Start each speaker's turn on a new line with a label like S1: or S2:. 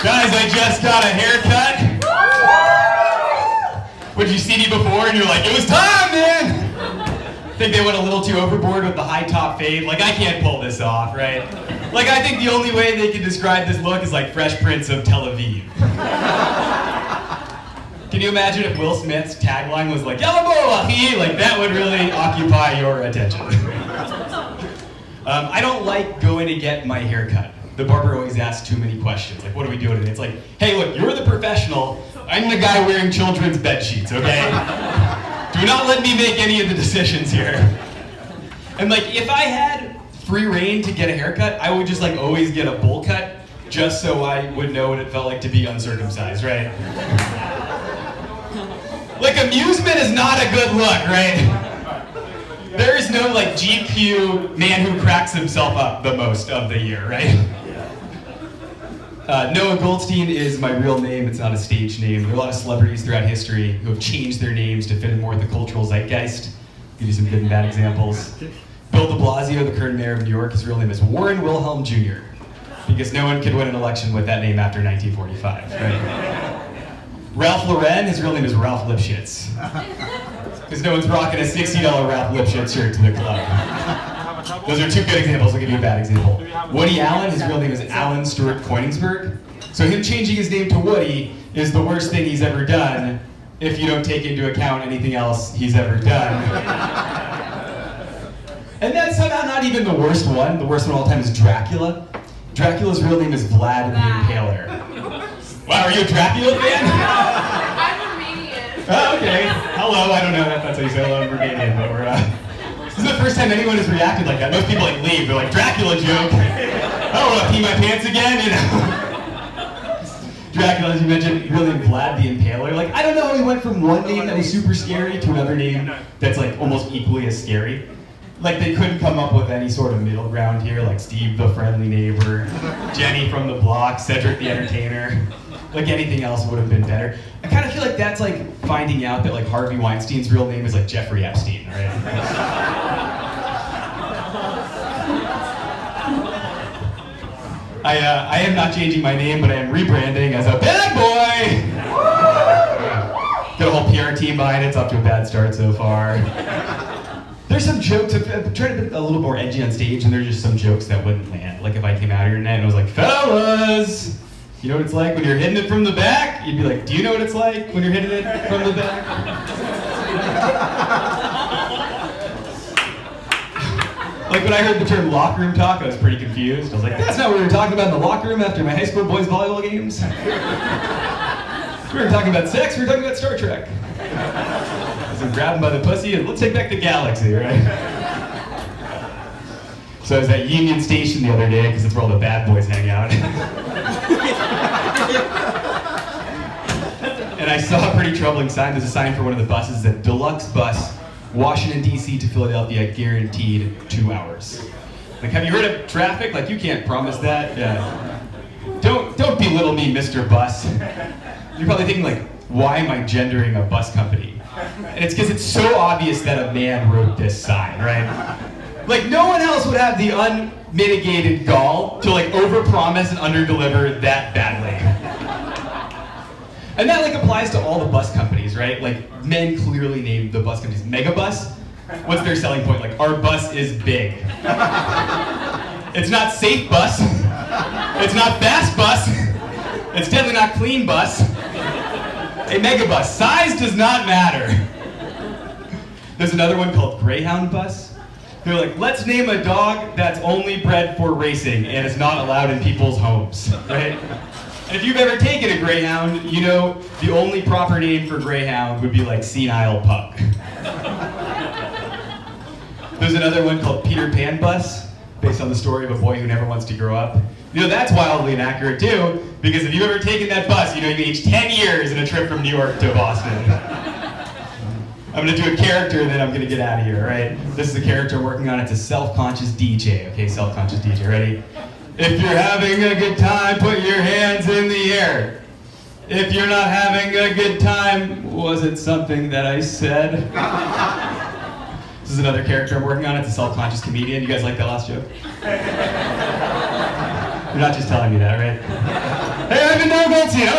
S1: Guys, I just got a haircut. Would you see me before and you're like, it was time, man? Think they went a little too overboard with the high top fade? Like, I can't pull this off, right? Like, I think the only way they can describe this look is like Fresh Prince of Tel Aviv. Can you imagine if Will Smith's tagline was like, Yalla ahi? Like, that would really occupy your attention. I don't like going to get my hair cut. The barber always asks too many questions. Like, what are we doing today? It's like, hey, look, you're the professional. I'm the guy wearing children's bed sheets, okay? Do not let me make any of the decisions here. And like, if I had free reign to get a haircut, I would just like always get a bowl cut, just so I would know what it felt like to be uncircumcised, right? Like, amusement is not a good look, right? There is no like GQ man who cracks himself up the most of the year, right? Noah Goldstein is my real name. It's not a stage name. There are a lot of celebrities throughout history who have changed their names to fit in more with the cultural zeitgeist. I'll give you some good and bad examples. Bill de Blasio, the current mayor of New York, his real name is Warren Wilhelm Jr. because no one could win an election with that name after 1945, right? Ralph Lauren, his real name is Ralph Lipschitz because no one's rocking a $60 Ralph Lipschitz shirt to the club. Those are two good examples. I'll give you a bad example. Woody Allen, his real name is Alan Stewart Koenigsberg. So him changing his name to Woody is the worst thing he's ever done if you don't take into account anything else he's ever done. And that's somehow not even the worst one. The worst one of all time is Dracula. Dracula's real name is Vlad the Impaler. Wow, are you a Dracula fan?
S2: I'm Romanian.
S1: Oh, okay. Hello, I don't know if that's how you say hello in Romanian, but we're this is the first time anyone has reacted like that. Most people like leave. They're like, Dracula joke. I don't want to pee my pants again, you know. Dracula, as you mentioned, really Vlad the Impaler. Like, I don't know how he went from one name that was super scary to another name that's like almost equally as scary. Like, they couldn't come up with any sort of middle ground here, like Steve the Friendly Neighbor, Jenny from the Block, Cedric the Entertainer. Like, anything else would have been better. I kind of feel like that's like finding out that like Harvey Weinstein's real name is like Jeffrey Epstein, right? I am not changing my name, but I am rebranding as a bad boy! Got a whole PR team behind it. It's off to a bad start so far. There's some jokes, I'm trying to be a little more edgy on stage, and there's just some jokes that wouldn't land. Like if I came out here tonight and I was like, fellas, you know what it's like when you're hitting it from the back? You'd be like, do you know what it's like when you're hitting it from the back? Like when I heard the term locker room talk, I was pretty confused. I was like, that's not what we were talking about in the locker room after my high school boys volleyball games. We were talking about sex, we were talking about Star Trek. So grab him by the pussy and let's take back the galaxy, right? So I was at Union Station the other day, because it's where all the bad boys hang out. And I saw a pretty troubling sign. There's a sign for one of the buses that deluxe bus, Washington, D.C. to Philadelphia, guaranteed 2 hours. Like, have you heard of traffic? Like, you can't promise that. Yeah. Don't belittle me, Mr. Bus. You're probably thinking, like, why am I gendering a bus company? And it's because it's so obvious that a man wrote this sign, right? Like, no one else would have the unmitigated gall to, like, overpromise and underdeliver that badly. And that, like, applies to all the bus companies, right? Like, men clearly named the bus companies. Megabus, what's their selling point? Like, our bus is big. It's not safe bus. It's not fast bus. It's definitely not clean bus. A megabus. Size does not matter. There's another one called Greyhound Bus. They're like, let's name a dog that's only bred for racing and is not allowed in people's homes, right? And if you've ever taken a Greyhound, you know the only proper name for Greyhound would be like Senile Pup. There's another one called Peter Pan Bus, based on the story of a boy who never wants to grow up. You know, that's wildly inaccurate too, because if you've ever taken that bus, you know you aged 10 years in a trip from New York to Boston. I'm gonna do a character and then I'm gonna get out of here, right? This is a character I'm working on. It's a self-conscious DJ, okay? Self-conscious DJ, ready? If you're having a good time, put your hands in the air. If you're not having a good time, was it something that I said? This is another character I'm working on. It's a self-conscious comedian. You guys like that last joke? You're not just telling me that, right? Hey, I've been Granted,